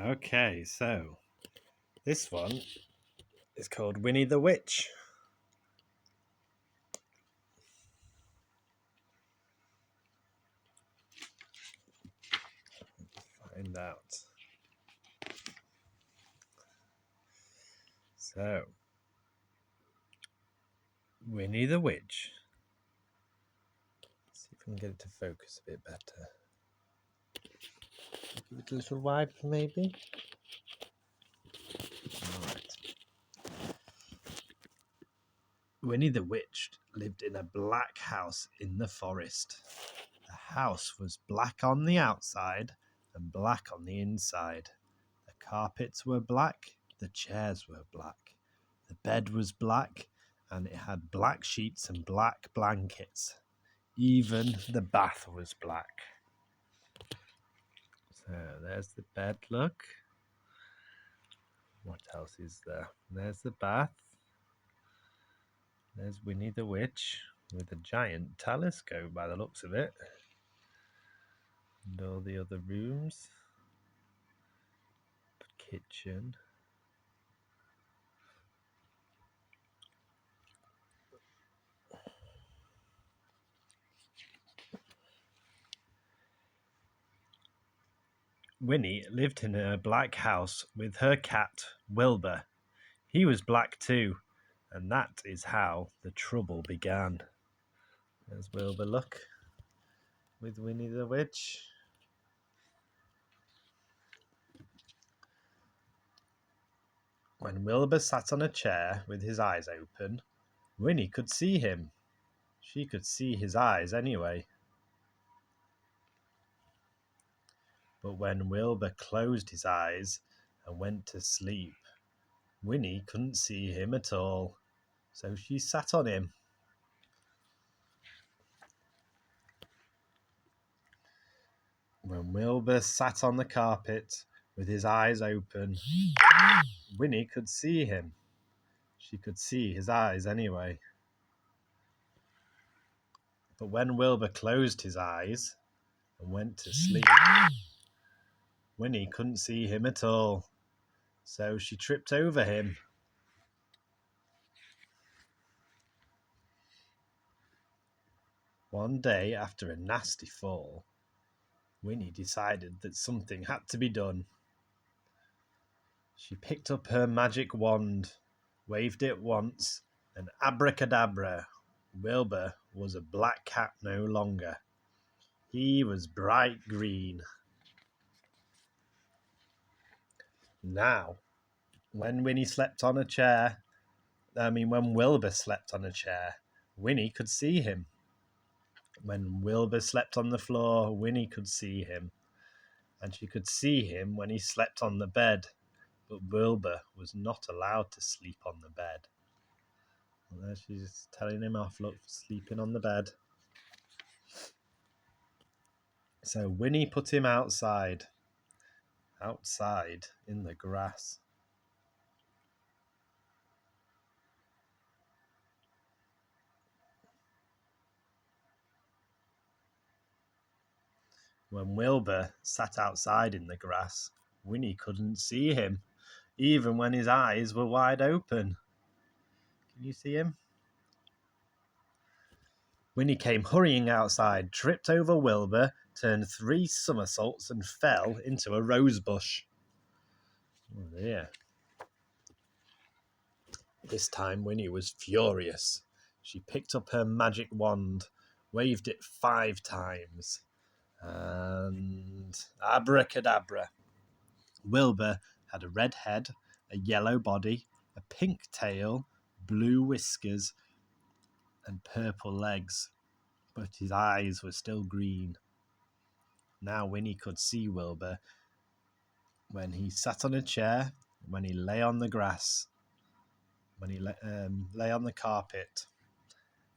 Okay, so this one is called Winnie the Witch. Find out. So, Winnie the Witch. Let's see if we can get it to focus a bit better. Give it a little wipe, maybe. Alright. Winnie the Witch lived in a black house in the forest. The house was black on the outside and black on the inside. The carpets were black, the chairs were black, the bed was black, and it had black sheets and black blankets. Even the bath was black. So there's the bed, look. What else is there? There's the bath. There's Winnie the Witch with a giant telescope by the looks of it. And all the other rooms. Kitchen. Winnie lived in a black house with her cat, Wilbur. He was black too, and that is how the trouble began. There's Wilbur, look, with Winnie the Witch. When Wilbur sat on a chair with his eyes open, Winnie could see him. She could see his eyes anyway. But when Wilbur closed his eyes and went to sleep, Winnie couldn't see him at all, so she sat on him. When Wilbur sat on the carpet with his eyes open, Winnie could see him. She could see his eyes anyway. But when Wilbur closed his eyes and went to sleep, Winnie couldn't see him at all, so she tripped over him. One day, after a nasty fall, Winnie decided that something had to be done. She picked up her magic wand, waved it once, and abracadabra, Wilbur was a black cat no longer. He was bright green. Now, when Winnie slept on a chair, when Wilbur slept on a chair, Winnie could see him. When Wilbur slept on the floor, Winnie could see him. And she could see him when he slept on the bed. But Wilbur was not allowed to sleep on the bed. And there she's telling him off, look, sleeping on the bed. So Winnie put him outside in the grass. When Wilbur sat outside in the grass, Winnie couldn't see him, even when his eyes were wide open. Can you see him? Winnie came hurrying outside, tripped over Wilbur, turned 3 somersaults and fell into a rose bush. Oh dear. This time Winnie was furious. She picked up her magic wand, waved it 5 times, and abracadabra. Wilbur had a red head, a yellow body, a pink tail, blue whiskers, and purple legs, but his eyes were still green. Now Winnie could see Wilbur when he sat on a chair, when he lay on the grass, when he lay on the carpet,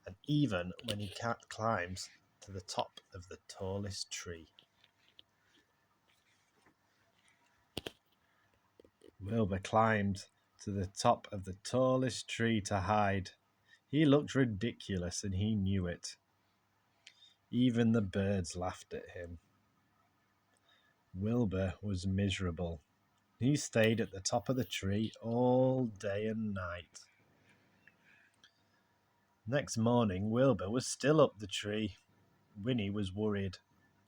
and even when he climbed to the top of the tallest tree. Wilbur climbed to the top of the tallest tree to hide. He looked ridiculous and he knew it. Even the birds laughed at him. Wilbur was miserable. He stayed at the top of the tree all day and night. Next morning, Wilbur was still up the tree. Winnie was worried.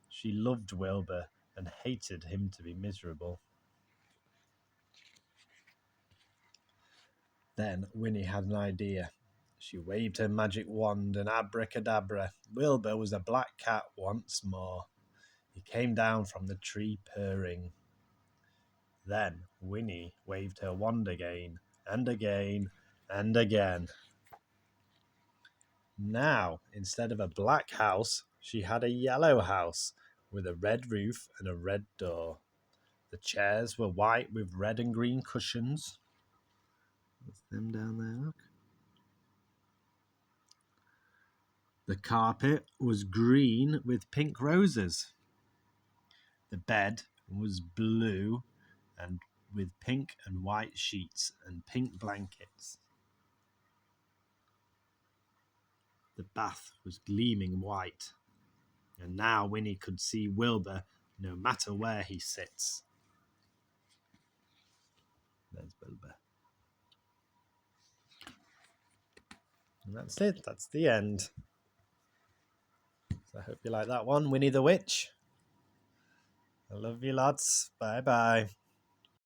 She loved Wilbur and hated him to be miserable. Then Winnie had an idea. She waved her magic wand and abracadabra, Wilbur was a black cat once more. He came down from the tree purring. Then Winnie waved her wand again, and again, and again. Now, instead of a black house, she had a yellow house with a red roof and a red door. The chairs were white with red and green cushions. That's them down there, look. The carpet was green with pink roses. The bed was blue and with pink and white sheets and pink blankets. The bath was gleaming white, and now Winnie could see Wilbur no matter where he sits. There's Wilbur. And that's it. That's the end. So I hope you like that one, Winnie the Witch. I love you lots. Bye-bye.